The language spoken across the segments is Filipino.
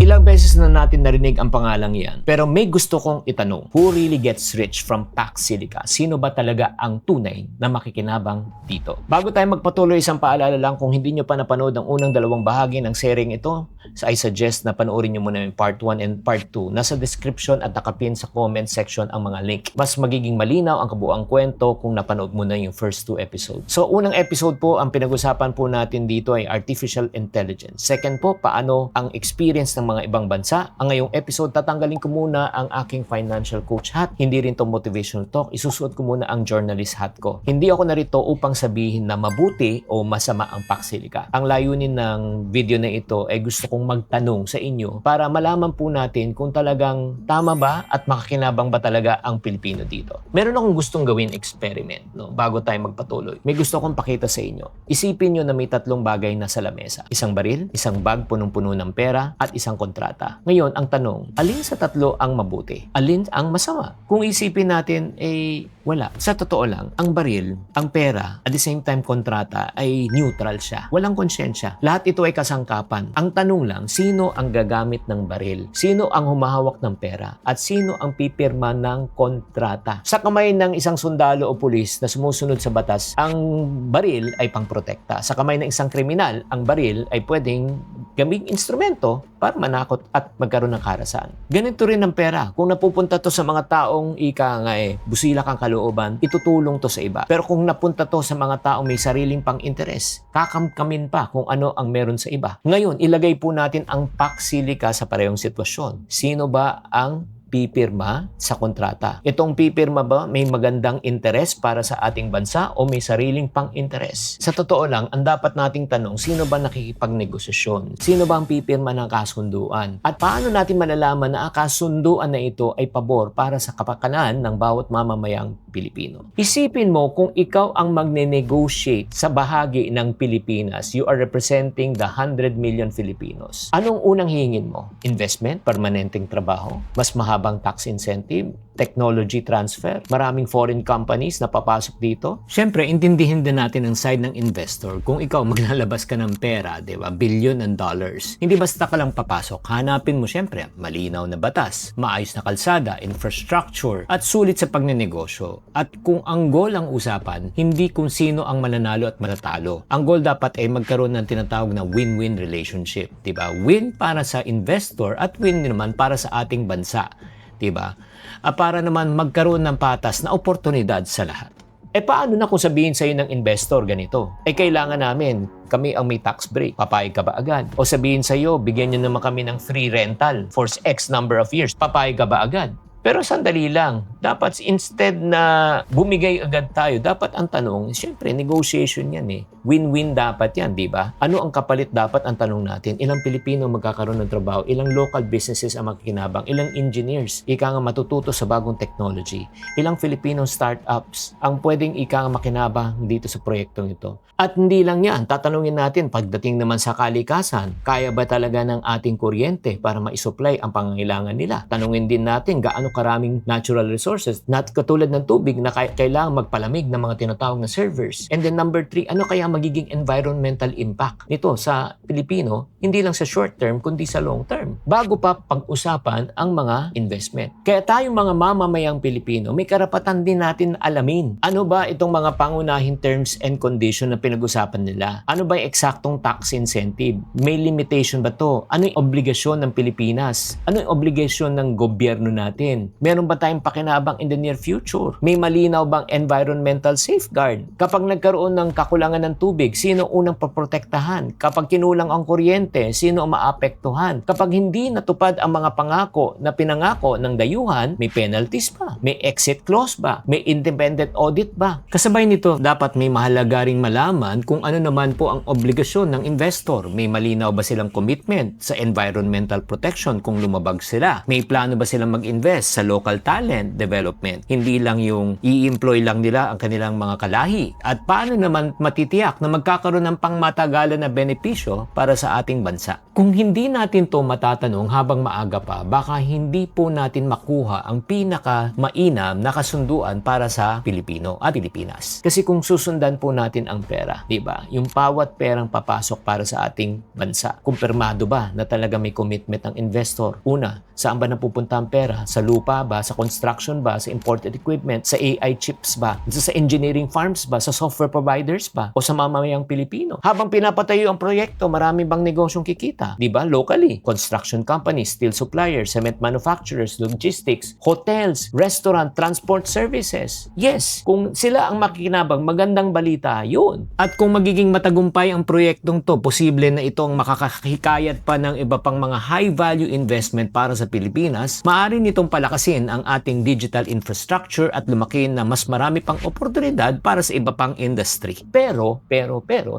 Ilang beses na natin narinig ang pangalang yan, pero may gusto kong itanong. Who really gets rich from Pax Silica? Sino ba talaga ang tunay na makikinabang dito? Bago tayo magpatuloy, isang paalala lang, kung hindi nyo pa napanood ang unang dalawang bahagi ng seryeng ito, I suggest na panoorin nyo muna yung part 1 and part 2. Nasa description at nakapin sa comment section ang mga link. Mas magiging malinaw ang kabuuang kwento kung napanood mo na yung first 2 episodes. So, unang episode po, ang pinag-usapan po natin dito ay artificial intelligence. Second po, paano ang experience ng mga ibang bansa. Ang ngayong episode, tatanggalin ko muna ang aking financial coach hat. Hindi rin to motivational talk. Isusuot ko muna ang journalist hat ko. Hindi ako narito upang sabihin na mabuti o masama ang Pax Silica. Ang layunin ng video na ito ay gusto kong magtanong sa inyo para malaman po natin kung talagang tama ba at makakinabang ba talaga ang Pilipino dito. Meron akong gustong gawin experiment, no, bago tayo magpatuloy. May gusto kong pakita sa inyo. Isipin nyo na may tatlong bagay na sa lamesa. Isang baril, isang bag punong-puno ng pera, at isang kontrata. Ngayon, ang tanong, alin sa tatlo ang mabuti? Alin ang masama? Kung isipin natin, wala. Sa totoo lang, ang baril, ang pera, at the same time kontrata ay neutral siya. Walang konsyensya. Lahat ito ay kasangkapan. Ang tanong lang, sino ang gagamit ng baril? Sino ang humahawak ng pera? At sino ang pipirma ng kontrata? Sa kamay ng isang sundalo o pulis na sumusunod sa batas, ang baril ay pangprotekta. Sa kamay ng isang kriminal, ang baril ay pwedeng gamiting instrumento para manakot at magkaroon ng karahasan. Ganito rin ang pera. Kung napupunta to sa mga taong busilak ang kalooban, itutulong to sa iba. Pero kung napunta to sa mga taong may sariling pang-interes, kakamkamin pa kung ano ang meron sa iba. Ngayon, ilagay po natin ang Pax Silica sa parehong sitwasyon. Sino ba ang pipirma sa kontrata? Itong pipirma ba may magandang interes para sa ating bansa o may sariling pang-interes? Sa totoo lang, ang dapat nating tanong, sino ba nakikipagnegosasyon? Sino ba ang pipirma ng kasunduan? At paano natin malalaman na ang kasunduan na ito ay pabor para sa kapakanan ng bawat mamamayang Pilipino? Isipin mo kung ikaw ang magne-negotiate sa bahagi ng Pilipinas, you are representing the 100 million Filipinos. Anong unang hingin mo? Investment? Permanenteng trabaho? Mas mahabang tax incentive? Technology transfer? Maraming foreign companies na papasok dito? Siyempre, intindihin din natin ang side ng investor. Kung ikaw maglalabas ka ng pera, di ba? Billion and dollars. Hindi basta ka lang papasok. Hanapin mo siyempre, malinaw na batas, maayos na kalsada, infrastructure, at sulit sa pagnenegosyo. At kung ang goal ang usapan, hindi kung sino ang mananalo at matatalo. Ang goal dapat ay magkaroon ng tinatawag na win-win relationship. Di ba? Win para sa investor at win naman para sa ating bansa. Diba? Para naman magkaroon ng patas na oportunidad sa lahat. Paano na kung sabihin sa'yo ng investor ganito? Kailangan namin, kami ang may tax break. Papayag ka ba agad? O sabihin sa'yo, bigyan nyo naman kami ng free rental for X number of years. Papayag ka ba agad? Pero sandali lang, dapat instead na bumigay agad tayo, dapat ang tanong, siyempre, negotiation yan Win-win dapat yan, di ba? Ano ang kapalit dapat ang tanong natin? Ilang Pilipino magkakaroon ng trabaho? Ilang local businesses ang makikinabang? Ilang engineers ika nga matututo sa bagong technology? Ilang Filipino startups ang pwedeng ika nga makinabang dito sa proyektong ito? At hindi lang yan, tatanungin natin pagdating naman sa kalikasan, kaya ba talaga ng ating kuryente para ma-supply ang pangangailangan nila? Tanungin din natin gaano karaming natural resources, not katulad ng tubig na kailangan magpalamig ng mga tinatawag na servers. And then number 3, ano kaya magiging environmental impact nito sa Pilipino, hindi lang sa short term, kundi sa long term, bago pa pag-usapan ang mga investment. Kaya tayong mga mamamayang Pilipino, may karapatan din natin alamin, ano ba itong mga pangunahing terms and condition na pinag-usapan nila? Ano ba yung eksaktong tax incentive? May limitation ba to? Ano yung obligasyon ng Pilipinas? Ano yung obligasyon ng gobyerno natin? Meron ba tayong pakinabang in the near future? May malinaw bang environmental safeguard? Kapag nagkaroon ng kakulangan ng tubig, sino unang paprotektahan? Kapag kinulang ang kuryente, sino ang maapektuhan? Kapag hindi natupad ang mga pangako na pinangako ng dayuhan, may penalties ba? May exit clause ba? May independent audit ba? Kasabay nito, dapat may mahalaga ring malaman kung ano naman po ang obligasyon ng investor. May malinaw ba silang commitment sa environmental protection kung lumabag sila? May plano ba silang mag-invest sa local talent development? Hindi lang yung i-employ lang nila ang kanilang mga kalahi. At paano naman matitiyak na magkakaroon ng pangmatagalan na benepisyo para sa ating bansa? Kung hindi natin to magtatanong habang maaga pa, baka hindi po natin makuha ang pinaka-mainam na kasunduan para sa Pilipino at Pilipinas. Kasi kung susundan po natin ang pera, di ba? Yung bawat perang papasok para sa ating bansa, kumpirmado ba na talaga may commitment ng investor? Una, saan ba napupunta ang pera? Sa lupa ba? Sa construction ba? Sa imported equipment? Sa AI chips ba? Sa engineering farms ba? Sa software providers ba? O sa mamamayang Pilipino? Habang pinapatayo ang proyekto, marami bang negosyong kikita? Di ba? Locally, construction companies, steel suppliers, cement manufacturers, logistics, hotels, restaurant, transport services. Yes, kung sila ang makikinabang, magandang balita yun. At kung magiging matagumpay ang proyektong to, posible na itong makakahikayat pa ng iba pang mga high-value investment para sa Pilipinas, maaari nitong palakasin ang ating digital infrastructure at lumakin na mas marami pang oportunidad para sa iba pang industry. Pero,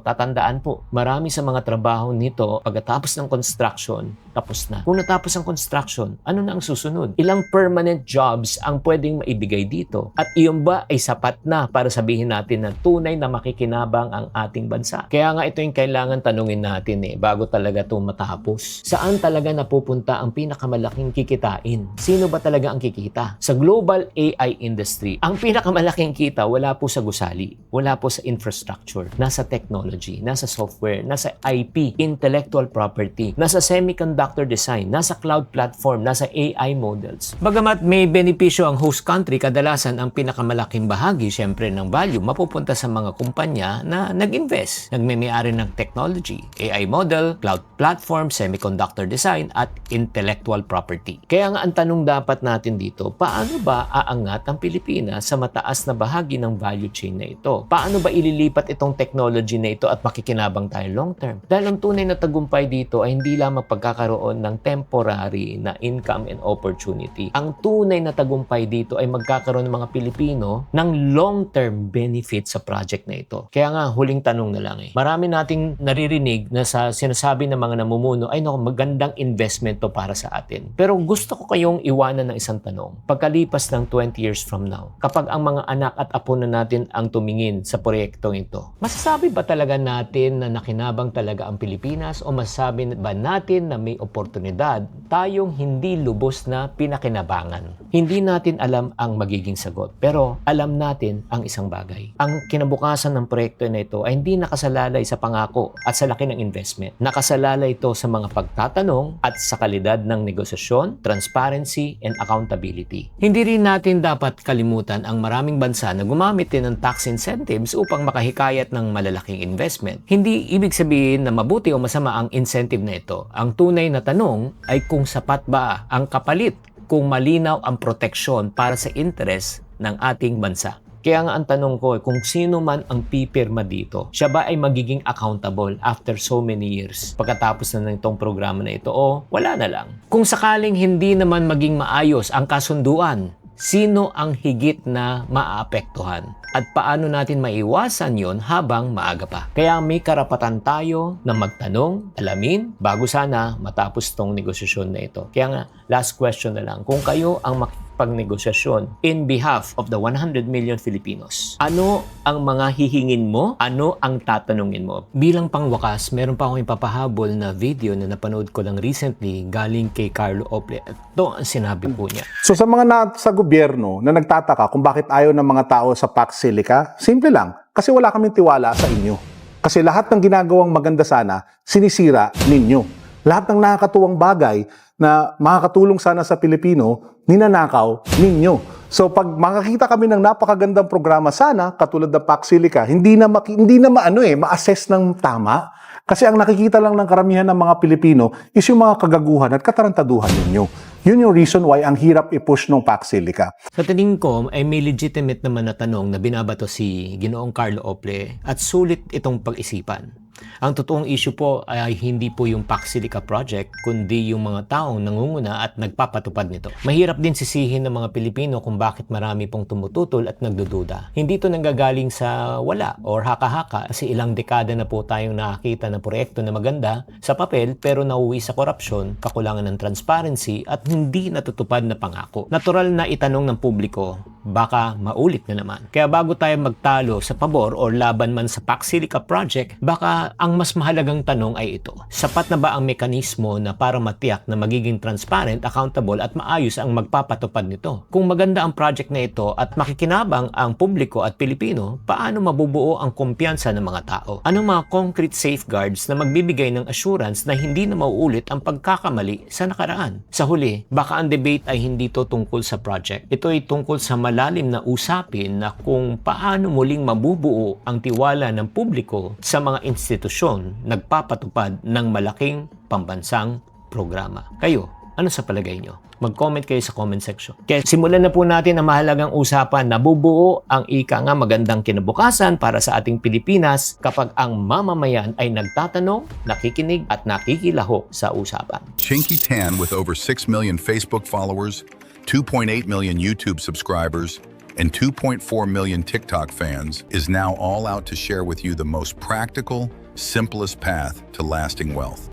tatandaan po, marami sa mga trabaho nito pagkatapos ng construction, tapos na. Kung natapos ang construction, ano na ang susunod? Ilang permanent jobs ang pwedeng maibigay dito? At iyon ba ay sapat na para sabihin natin na tunay na makikinabang ang ating bansa? Kaya nga ito yung kailangan tanungin natin bago talaga ito matapos. Saan talaga napupunta ang pinakamalaking kikitain? Sino ba talaga ang kikita? Sa global AI industry, ang pinakamalaking kita wala po sa gusali, wala po sa infrastructure, nasa technology, nasa software, nasa IP, intellectual property, nasa semiconductor design, nasa cloud platform, nasa AI models. Bagamat may benepisyo ang host country, kadalasan ang pinakamalaking bahagi syempre ng value mapupunta sa mga kumpanya na nag-invest, nagme-may-ari ng technology, AI model, cloud platform, semiconductor design, at intellectual property. Kaya nga ang tanong dapat natin dito, paano ba aangat ang Pilipinas sa mataas na bahagi ng value chain na ito? Paano ba ililipat itong technology na ito at makikinabang tayo long term? Dahil ang tunay na tagumpay dito ay hindi lamang pagkakaroon ng temporary na income and opportunity. Ang tunay na tagumpay dito ay magkakaroon ng mga Pilipino ng long-term benefit sa project na ito. Kaya nga, huling tanong na lang marami nating naririnig na sa sinasabi ng mga namumuno, ay naku, magandang investment to para sa atin. Pero gusto ko kayong iwanan ng isang tanong. Pagkalipas ng 20 years from now, kapag ang mga anak at apo na natin ang tumingin sa proyektong ito, masasabi ba talaga natin na nakinabang talaga ang Pilipinas o masasabi ba natin na may oportunidad tayong hindi lubos na pinakinabangan? Hindi natin alam ang magiging sagot, pero alam natin ang isang bagay. Ang kinabukasan ng proyekto na ito ay hindi nakasalalay sa pangako at sa laki ng investment. Nakasalalay ito sa mga pagtatanong at sa kalidad ng negosasyon, transparency, and accountability. Hindi rin natin dapat kalimutan ang maraming bansa na gumamit din ng tax incentives upang makahikayat ng malalaking investment. Hindi ibig sabihin na mabuti o masama ang incentive na ito. Ang tunay na tanong ay kung sapat ba ang kapalit, kung malinaw ang proteksyon para sa interes ng ating bansa. Kaya nga ang tanong ko, kung sino man ang pipirma dito, siya ba ay magiging accountable after so many years pagkatapos na itong programa na ito o wala na lang? Kung sakaling hindi naman maging maayos ang kasunduan, sino ang higit na maaapektuhan? At paano natin maiwasan yon habang maaga pa? Kaya may karapatan tayo na magtanong, alamin, bago sana matapos tong negosasyon na ito. Kaya nga, last question na lang. Kung kayo ang makipagnegosasyon in behalf of the 100 million Filipinos, ano ang mga hihingin mo? Ano ang tatanungin mo? Bilang pangwakas, meron pa akong ipapahabol na video na napanood ko lang recently galing kay Carlo Ople. Ito ang sinabi po niya. So sa mga nasa gobyerno na nagtataka kung bakit ayaw ng mga tao sa Pax Silica, simple lang, kasi wala kaming tiwala sa inyo. Kasi lahat ng ginagawang maganda sana, sinisira ninyo. Lahat ng nakakatuwang bagay na makakatulong sana sa Pilipino, ninanakaw ninyo. So pag makakita kami ng napakagandang programa sana, katulad ng Pax Silica, hindi na ma-assess ng tama. Kasi ang nakikita lang ng karamihan ng mga Pilipino is yung mga kagaguhan at katarantaduhan ninyo. Yun yung reason why ang hirap i-push ng Pax Silica. Sa tingin ko ay may legitimate naman na tanong na binabato si Ginoong Carlo Ople at sulit itong pag-isipan. Ang totoong issue po ay hindi po yung Pax Silica project, kundi yung mga taong nangunguna at nagpapatupad nito. Mahirap din sisihin ng mga Pilipino kung bakit marami pong tumututol at nagdududa. Hindi ito nanggagaling sa wala or haka-haka kasi ilang dekada na po tayong nakakita ng proyekto na maganda sa papel pero nauwi sa korupsyon, kakulangan ng transparency at hindi natutupad na pangako. Natural na itanong ng publiko, baka maulit na naman. Kaya bago tayo magtalo sa pabor o laban man sa Pax Silica Project, baka ang mas mahalagang tanong ay ito. Sapat na ba ang mekanismo na para matiyak na magiging transparent, accountable at maayos ang magpapatupad nito? Kung maganda ang project na ito at makikinabang ang publiko at Pilipino, paano mabubuo ang kumpiyansa ng mga tao? Anong mga concrete safeguards na magbibigay ng assurance na hindi na mauulit ang pagkakamali sa nakaraan? Sa huli, baka ang debate ay hindi to tungkol sa project. Ito ay tungkol sa malalim na usapin na kung paano muling mabubuo ang tiwala ng publiko sa mga institusyon nagpapatupad ng malaking pambansang programa. Kayo, ano sa palagay nyo? Mag-comment kayo sa comment section. Kaya simulan na po natin ang mahalagang usapan na bubuo ang ika nga magandang kinabukasan para sa ating Pilipinas kapag ang mamamayan ay nagtatanong, nakikinig at nakikilahok sa usapan. Chinky Tan, with over 6 million Facebook followers, 2.8 million YouTube subscribers, and 2.4 million TikTok fans, is now all out to share with you the most practical, simplest path to lasting wealth.